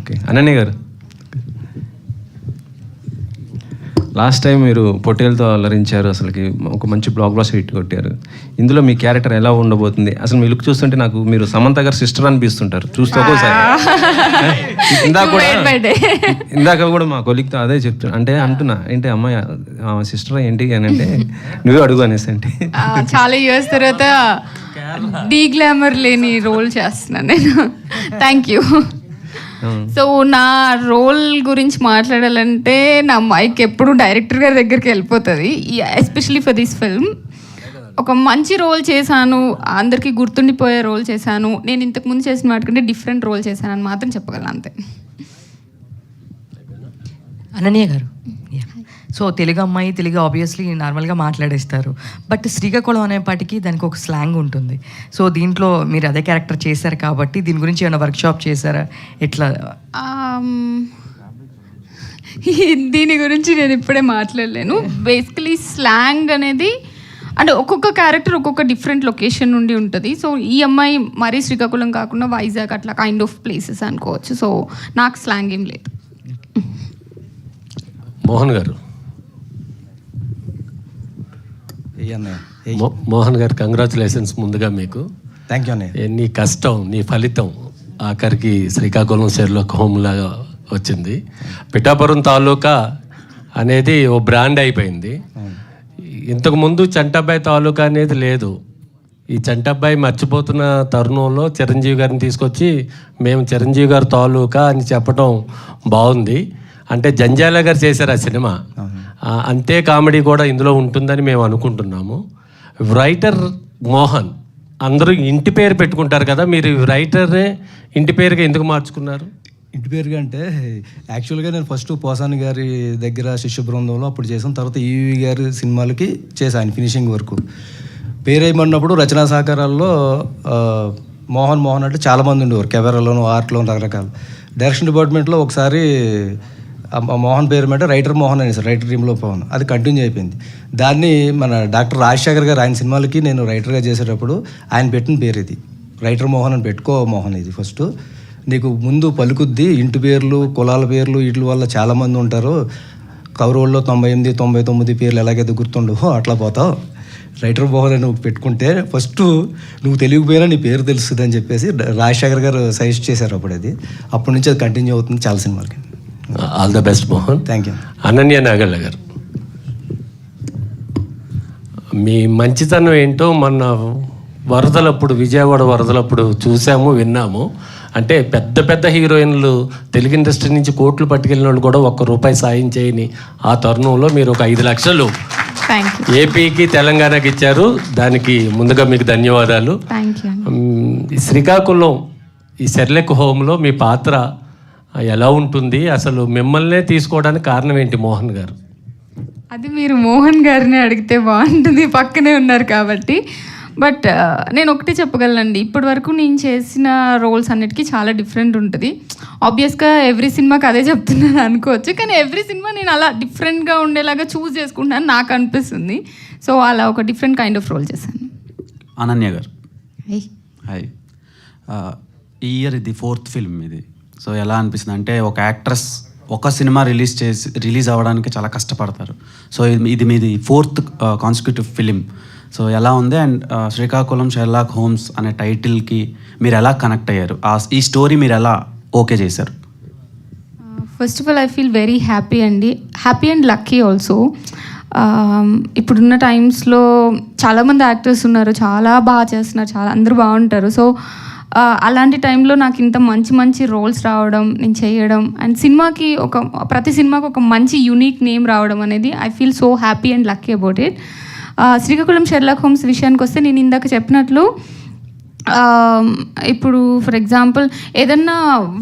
Okay, Ananya గారు, last time మీరు పొట్టేలతో అలరించారు, అసలుకి ఒక మంచి బ్లాక్ బ్లాస్ హిట్ కొట్టారు. ఇందులో మీ క్యారెక్టర్ ఎలా ఉండబోతుంది? అసలు మీ లుక్ చూస్తుంటే నాకు మీరు సమంత గారు సిస్టర్ అనిపిస్తుంటారు చూస్తే ఒక్కోసారి. ఇందాక కూడా మా కొలిక్తో అదే చెప్తున్నా, అంటే అంటున్నా ఏంటి అమ్మాయి సిస్టర్ ఏంటి అని అంటే నువ్వే అడుగు అనేసి. అంటే చాలా ఇయర్స్ తర్వాత డీ గ్లామర్ లేని రోల్ చేస్తున్నాను నేను. Thank you. సో నా రోల్ గురించి మాట్లాడాలంటే నా మైక్ ఎప్పుడు డైరెక్టర్ గారి దగ్గరికి వెళ్ళిపోతుంది, ఎస్పెషలీ ఫర్ దిస్ ఫిల్మ్. ఒక మంచి రోల్ చేశాను, అందరికీ గుర్తుండిపోయే రోల్ చేశాను. నేను ఇంతకుముందు చేసిన వాటికంటే డిఫరెంట్ రోల్ చేశాను అని మాత్రం చెప్పగలను, అంతే. అనన్య గారు, సో తెలుగు అమ్మాయి, తెలుగు ఆబ్వియస్లీ నార్మల్గా మాట్లాడేస్తారు, బట్ శ్రీకాకుళం అనేపాటికి దానికి ఒక స్లాంగ్ ఉంటుంది. సో దీంట్లో మీరు అదే క్యారెక్టర్ చేశారు కాబట్టి దీని గురించి ఏమైనా వర్క్షాప్ చేశారా, ఎట్లా? దీని గురించి నేను ఇప్పుడే మాట్లాడలేను. బేసికలీ స్లాంగ్ అనేది అంటే ఒక్కొక్క క్యారెక్టర్ ఒక్కొక్క డిఫరెంట్ లొకేషన్ నుండి ఉంటుంది. సో ఈ అమ్మాయి మరీ శ్రీకాకుళం కాకుండా వైజాగ్ అట్లా కైండ్ ఆఫ్ ప్లేసెస్ అనుకోవచ్చు. సో నాకు స్లాంగ్ ఏం లేదు. మోహన్ గారు, మోహన్ గారు కంగ్రాచులేషన్స్ ముందుగా మీకు. థ్యాంక్ యూ అన్నయ్య. నీ కష్టం, నీ ఫలితం ఆఖరికి శ్రీకాకుళం షెర్లాక్ హోమ్స్ లాగా వచ్చింది. పిఠాపురం తాలూకా అనేది ఓ బ్రాండ్ అయిపోయింది. ఇంతకుముందు చంటబ్బాయి తాలూకా అనేది లేదు. ఈ చంటబ్బాయి మర్చిపోతున్న తరుణంలో చిరంజీవి గారిని తీసుకొచ్చి మేము చిరంజీవి గారి తాలూకా అని చెప్పడం బాగుంది. అంటే జంజాల గారు చేశారు ఆ సినిమా, అంతే కామెడీ కూడా ఇందులో ఉంటుందని మేము అనుకుంటున్నాము. రైటర్ మోహన్, అందరూ ఇంటి పేరు పెట్టుకుంటారు కదా, మీరు రైటరే ఇంటి పేరుగా ఎందుకు మార్చుకున్నారు? ఇంటి పేరుగా అంటే యాక్చువల్గా నేను ఫస్ట్ పోసాని గారి దగ్గర శిష్య బృందంలో అప్పుడు చేసాను. తర్వాత ఈవి గారి సినిమాలకి చేశాను ఫినిషింగ్ వరకు. పేరేమన్నప్పుడు రచనా సహకారాల్లో మోహన్ మోహన్ అంటే చాలామంది ఉండేవారు, కెమెరాలోను ఆర్ట్లోను రకరకాలు. డైరెక్షన్ డిపార్ట్మెంట్లో ఒకసారి మోహన్ పేరు మీద రైటర్ మోహన్ అనేసి రైటర్ టీంలో పోను, అది కంటిన్యూ అయిపోయింది. దాన్ని మన డాక్టర్ రాజశేఖర్ గారు ఆయన సినిమాలకి నేను రైటర్గా చేసేటప్పుడు ఆయన పెట్టిన పేరు ఇది, రైటర్ మోహన్ అని పెట్టుకో మోహన్. ఇది ఫస్ట్ నీకు ముందు పలుకుద్ది, ఇంటి పేర్లు కులాల పేర్లు వీటి వల్ల చాలామంది ఉంటారు, కౌరవుల్లో 98, 99 పేర్లు ఎలాగైతే గుర్తుండవో అట్లా పోతావు, రైటర్ మోహన్ అని నువ్వు పెట్టుకుంటే ఫస్ట్ నువ్వు తెలియకపోయినా నీ పేరు తెలుస్తుంది అని చెప్పేసి రాజశేఖర్ గారు సజెస్ట్ చేశారు అప్పుడు. అది అప్పటి నుంచి అది కంటిన్యూ అవుతుంది చాలా సినిమాలకి. All the best Mohan. Thank you. Ananya Nagalla గారు, మీ మంచితనం ఏంటో మొన్న వరదలప్పుడు, విజయవాడ వరదలప్పుడు చూసాము, విన్నాము. అంటే పెద్ద పెద్ద హీరోయిన్లు తెలుగు ఇండస్ట్రీ నుంచి కోట్లు పట్టుకెళ్ళిన వాళ్ళు కూడా ₹1 సాయం చేయని ఆ తరుణంలో మీరు ఒక 5 లక్షలు ఏపీకి తెలంగాణకి ఇచ్చారు. దానికి ముందుగా మీకు ధన్యవాదాలు. శ్రీకాకుళం ఈ షెర్లాక్ హోమ్లో మీ పాత్ర ఎలా ఉంటుంది? అసలు మిమ్మల్నే తీసుకోవడానికి కారణం ఏంటి మోహన్ గారు? అది మీరు మోహన్ గారిని అడిగితే బాగుంటుంది, పక్కనే ఉన్నారు కాబట్టి. బట్ నేను ఒకటి చెప్పగలనండి, ఇప్పటి వరకు నేను చేసిన రోల్స్ అన్నిటికీ చాలా డిఫరెంట్ ఉంటుంది. ఆబ్వియస్గా ఎవ్రీ సినిమాకి అదే చెప్తున్నాను అనుకోవచ్చు, కానీ ఎవ్రీ సినిమా నేను అలా డిఫరెంట్గా ఉండేలాగా చూస్ చేసుకుంటాను నాకు అనిపిస్తుంది. సో అలా ఒక డిఫరెంట్ కైండ్ ఆఫ్ రోల్ చేశాను. అనన్య గారు, హాయ్. ఈ ఇయర్ ఇది 4th ఫిల్మ్ ఇది. సో ఎలా అనిపిస్తుంది అంటే ఒక యాక్ట్రెస్ ఒక సినిమా రిలీజ్ అవ్వడానికి చాలా కష్టపడతారు. సో ఇది మీది 4th కాన్సిక్యూటివ్ ఫిలిం. సో ఎలా ఉంది? అండ్ శ్రీకాకుళం షెర్లాక్ హోమ్స్ అనే టైటిల్కి మీరు ఎలా కనెక్ట్ అయ్యారు? ఈ స్టోరీ మీరు ఎలా ఓకే చేశారు? First of all I feel very happy and lucky also. ఇప్పుడున్న టైమ్స్లో చాలామంది యాక్టర్స్ ఉన్నారు, చాలా బాగా చేస్తున్నారు, అందరూ బాగుంటారు. సో అలాంటి టైంలో నాకు ఇంత మంచి మంచి రోల్స్ రావడం, నేను చేయడం, అండ్ ప్రతి సినిమాకి ఒక మంచి యూనిక్ నేమ్ రావడం అనేది I feel so happy and lucky about it. Srikakulam Sherlock Holmes విషయానికి వస్తే నేను ఇందాక చెప్పినట్లు ఇప్పుడు ఫర్ ఎగ్జాంపుల్ ఏదన్నా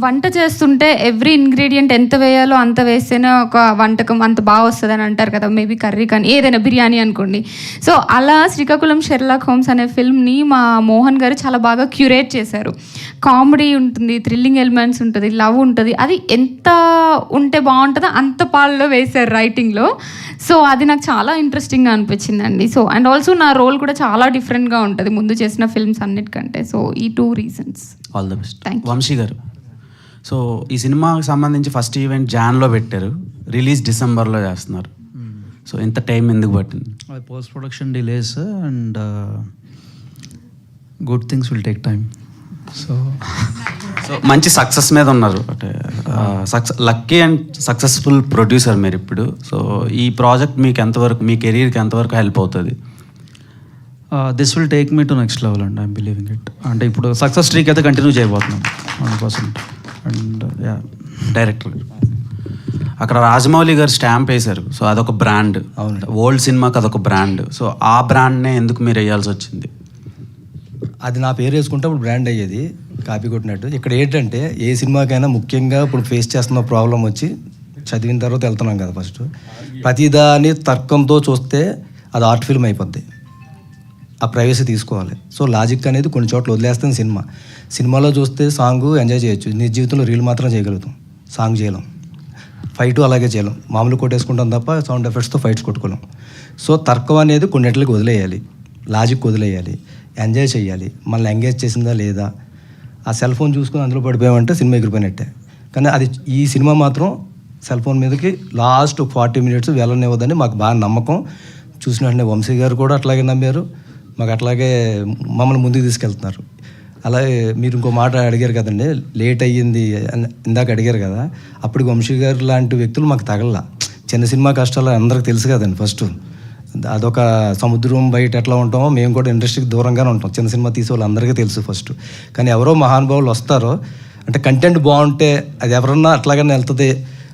వంట చేస్తుంటే ఎవ్రీ ఇంగ్రీడియంట్ ఎంత వేయాలో అంత వేస్తేనే ఒక వంటకం అంత బాగా వస్తుంది అని అంటారు కదా, మేబీ కర్రీ కానీ ఏదైనా బిర్యానీ అనుకోండి. సో అలా శ్రీకాకుళం షెర్లాక్ హోమ్స్ అనే ఫిల్మ్ని మా మోహన్ గారు చాలా బాగా క్యూరేట్ చేశారు. కామెడీ ఉంటుంది, థ్రిల్లింగ్ ఎలిమెంట్స్ ఉంటుంది, లవ్ ఉంటుంది, అది ఎంత ఉంటే బాగుంటుందో అంత పాలలో వేశారు రైటింగ్లో. సో అది నాకు చాలా ఇంట్రెస్టింగ్గా అనిపించిందండి. సో అండ్ ఆల్సో నా రోల్ కూడా చాలా డిఫరెంట్గా ఉంటుంది ముందు చేసిన ఫిల్మ్స్ అన్నిటికంటే. సో ఈ 2 reasons. All the best. Vamshi గారు, సో ఈ సినిమాకి సంబంధించి ఫస్ట్ ఈవెంట్ జాన్లో పెట్టారు, రిలీజ్ డిసెంబర్లో చేస్తున్నారు. సో ఇంత టైం ఎందుకు పట్టింది? Post production delays and good things will take time. So మంచి సక్సెస్ మీద ఉన్నారు, అంటే లక్కీ అండ్ సక్సెస్ఫుల్ ప్రొడ్యూసర్ మీరు ఇప్పుడు. సో ఈ ప్రాజెక్ట్ మీకు ఎంతవరకు, మీ కెరీర్కి ఎంతవరకు హెల్ప్ అవుతుంది? This will take me to next level and I'm believing it. అంటే ఇప్పుడు సక్సెస్ స్ట్రీక్ అయితే కంటిన్యూ చేయబోతున్నాం 100%. అండ్ డైరెక్టర్ అక్కడ రాజమౌళి గారు స్టాంప్ వేశారు, సో అదొక బ్రాండ్. ఓల్డ్ సినిమాకి అదొక బ్రాండ్. సో ఆ బ్రాండ్నే ఎందుకు మీరు వేయాల్సి వచ్చింది? అది నా పేరు వేసుకుంటే అప్పుడు బ్రాండ్ అయ్యేది, కాపీ కొట్టినట్టు. ఇక్కడ ఏంటంటే ఏ సినిమాకైనా ముఖ్యంగా ఇప్పుడు ఫేస్ చేస్తున్న ప్రాబ్లం వచ్చి చదివిన తర్వాత వెళ్తున్నాం కదా. ఫస్ట్ ప్రతిదాని తర్కంతో చూస్తే అది ఆర్ట్ ఫిల్మ్ అయిపోద్ది, ఆ ప్రైవసీ తీసుకోవాలి. సో లాజిక్ అనేది కొన్ని చోట్ల వదిలేస్తుంది సినిమా. సినిమాలో చూస్తే సాంగ్ ఎంజాయ్ చేయొచ్చు, నిజ జీవితంలో రీల్ మాత్రం చేయగలుగుతాం, సాంగ్ చేయలేం. ఫైట్ అలాగే చేయలేం, మామూలు కొట్టేసుకుంటాం తప్ప సౌండ్ ఎఫెక్ట్స్తో ఫైట్స్ కొట్టుకోలేం. సో తర్కం అనేది కొన్నిటికి వదిలేయాలి, లాజిక్ వదిలేయాలి, ఎంజాయ్ చేయాలి. మళ్ళీ ఎంగేజ్ చేసిందా లేదా, ఆ సెల్ ఫోన్ చూసుకుని అందులో పడిపోయామంటే సినిమా ఎగిరిపోయినట్టే. కానీ అది ఈ సినిమా మాత్రం సెల్ ఫోన్ మీదకి లాస్ట్ 40 minutes వెళ్ళనివ్వదని మాకు బాగా నమ్మకం. చూసిన వెంటనే వంశీ గారు కూడా అట్లాగే నమ్మారు, మాకు అట్లాగే మమ్మల్ని ముందుకు తీసుకెళ్తున్నారు. అలాగే మీరు ఇంకో మాట అడిగారు కదండి, లేట్ అయ్యింది అని ఇందాక అడిగారు కదా. అప్పటికి వంశీ గారు లాంటి వ్యక్తులు మాకు తగల. చిన్న సినిమా కష్టాలు అందరికి తెలుసు కదండి. ఫస్ట్ అదొక సముద్రం బయట ఎట్లా ఉంటామో మేము కూడా ఇండస్ట్రీకి దూరంగానే ఉంటాం, చిన్న సినిమా తీసే వాళ్ళు అందరికీ తెలుసు ఫస్ట్. కానీ ఎవరో మహానుభావులు వస్తారో, అంటే కంటెంట్ బాగుంటే అది ఎవరన్నా అట్లాగనే వెళ్తుంది.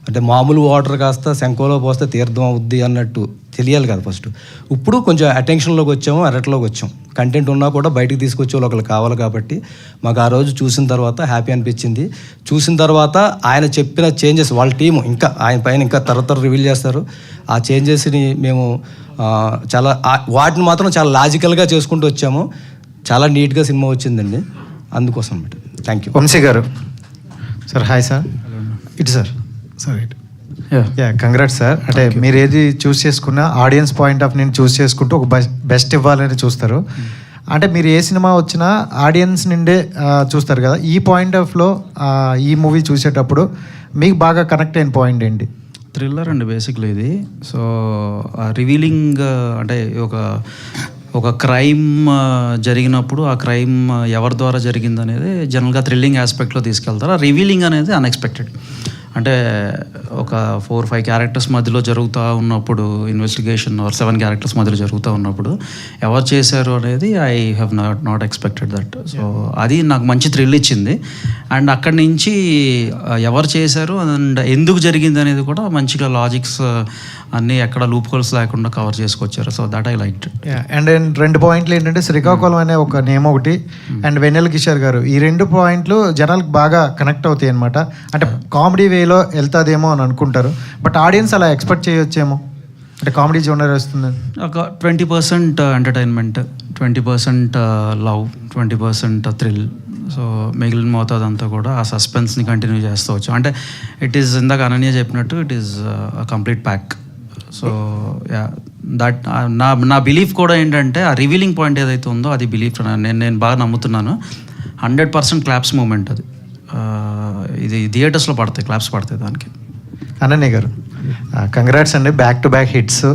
అంటే మామూలు వాటర్ కాస్త శంఖంలో పోస్తే తీర్థం అవుద్ది అన్నట్టు తెలియాలి కదా ఫస్ట్. ఇప్పుడు కొంచెం అటెన్షన్లోకి వచ్చాము, అరట్లోకి వచ్చాం. కంటెంట్ ఉన్నా కూడా బయటికి తీసుకొచ్చే వాళ్ళు ఒకళ్ళు కావాలి కాబట్టి మాకు ఆ రోజు చూసిన తర్వాత హ్యాపీ అనిపించింది. చూసిన తర్వాత ఆయన చెప్పిన చేంజెస్, వాళ్ళ టీము ఇంకా ఆయన పైన ఇంకా తర్వాత రివీల్ చేస్తారు. ఆ చేంజెస్ని మేము చాలా వాటిని మాత్రం చాలా లాజికల్గా చేసుకుంటూ వచ్చాము. చాలా నీట్గా సినిమా వచ్చిందండి, అందుకోసం అన్నమాట. Thank you. వంశీ గారు సార్. Hi sir. ఇటు సార్. సార్ ఇటు. Yeah congrats sir. అంటే మీరు ఏది చూస్ చేసుకున్నా ఆడియన్స్ పాయింట్ ఆఫ్ నేను చూస్ చేసుకుంటూ ఒక బెస్ట్ ఇవ్వాలని చూస్తారు. అంటే మీరు ఏ సినిమా వచ్చినా ఆడియన్స్ నుండే చూస్తారు కదా. ఈ పాయింట్ ఆఫ్లో ఈ మూవీ చూసేటప్పుడు మీకు బాగా కనెక్ట్ అయిన పాయింట్ ఏంటి? థ్రిల్లర్ అండి బేసిక్లీ ఇది. సో రివీలింగ్ అంటే ఒక క్రైమ్ జరిగినప్పుడు ఆ క్రైమ్ ఎవరి ద్వారా జరిగింది అనేది జనరల్గా థ్రిల్లింగ్ ఆస్పెక్ట్లో తీసుకెళ్తారు. ఆ రివీలింగ్ అనేది అన్ఎక్స్పెక్టెడ్. అంటే ఒక 4-5 క్యారెక్టర్స్ మధ్యలో జరుగుతూ ఉన్నప్పుడు ఇన్వెస్టిగేషన్, 7 క్యారెక్టర్స్ మధ్యలో జరుగుతూ ఉన్నప్పుడు ఎవరు చేశారు అనేది I have not expected that. So అది నాకు మంచి థ్రిల్ ఇచ్చింది. అండ్ అక్కడి నుంచి ఎవరు చేశారు అండ్ ఎందుకు జరిగింది అనేది కూడా మంచిగా లాజిక్స్ అన్నీ ఎక్కడ లూప్ హోల్స్ లేకుండా కవర్ చేసుకొచ్చారు. So that I like. And 2 పాయింట్లు ఏంటంటే శ్రీకాకుళం అనే ఒక నేమ్ ఒకటి, అండ్ వెన్నెల కిషోర్ గారు. ఈ 2 పాయింట్లు జనాలకు బాగా కనెక్ట్ అవుతాయి అనమాట. అంటే కామెడీ వేలో వెళ్తాదేమో అని అనుకుంటారు, బట్ ఆడియన్స్ అలా ఎక్స్పెక్ట్ చేయొచ్చేమో, అంటే కామెడీ జోనర్ వస్తుంది. ఒక 20% ఎంటర్టైన్మెంట్, 20% లవ్, 20% థ్రిల్. సో మిగిలిన మోతాదంతా కూడా ఆ సస్పెన్స్ని కంటిన్యూ చేస్తూ వచ్చాం. అంటే ఇట్ ఈస్ ఇందాక అనన్య చెప్పినట్టు it is complete pack. So yeah that నా బిలీఫ్ కూడా ఏంటంటే ఆ రివీలింగ్ పాయింట్ ఏదైతే ఉందో అది బిలీఫ్ నేను బాగా నమ్ముతున్నాను. 100% క్లాప్స్ మూమెంట్ అది. ఇది థియేటర్స్లో పడతాయి, క్లాప్స్ పడతాయి దానికి. అనన్య గారు కంగ్రాట్స్ అండి, back to back hits.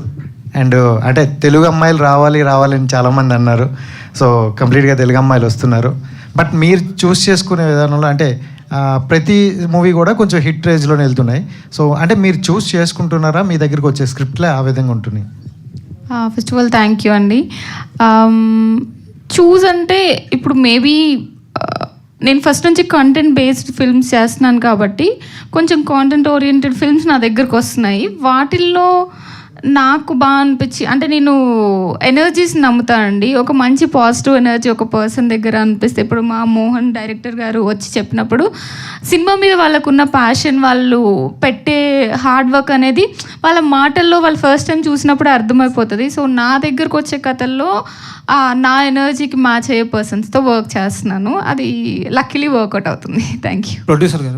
And అంటే తెలుగు అమ్మాయిలు రావాలి అని చాలామంది అన్నారు. సో కంప్లీట్గా తెలుగు అమ్మాయిలు వస్తున్నారు. బట్ మీరు చూస్ చేసుకునే విధానంలో అంటే ప్రతి మూవీ కూడా కొంచెం హిట్ రేంజ్లోనే వెళ్తున్నాయి. సో అంటే మీరు చూస్ చేసుకుంటున్నారా, మీ దగ్గరికి వచ్చే స్క్రిప్ట్లే ఆ విధంగా ఉంటున్నాయి? First of all thank you అండి. చూస్ అంటే ఇప్పుడు మేబీ నేను ఫస్ట్ నుంచి కంటెంట్ బేస్డ్ ఫిల్మ్స్ చేస్తున్నాను కాబట్టి కొంచెం కాంటెంట్ ఓరియంటెడ్ ఫిల్మ్స్ నా దగ్గరకు వస్తున్నాయి. వాటిల్లో నాకు బాగా అనిపించి, అంటే నేను ఎనర్జీస్ నమ్ముతానండి. ఒక మంచి పాజిటివ్ ఎనర్జీ ఒక పర్సన్ దగ్గర అనిపిస్తే, ఇప్పుడు మా మోహన్ డైరెక్టర్ గారు వచ్చి చెప్పినప్పుడు సినిమా మీద వాళ్ళకున్న ప్యాషన్, వాళ్ళు పెట్టే హార్డ్ వర్క్ అనేది వాళ్ళ మాటల్లో వాళ్ళు ఫస్ట్ టైం చూసినప్పుడు అర్థమైపోతుంది. సో నా దగ్గరకు వచ్చే కథల్లో నా ఎనర్జీకి మ్యాచ్ అయ్యే పర్సన్స్తో వర్క్ చేస్తున్నాను. అది లక్కీలీ వర్కౌట్ అవుతుంది. Thank you. ప్రొడ్యూసర్ గారు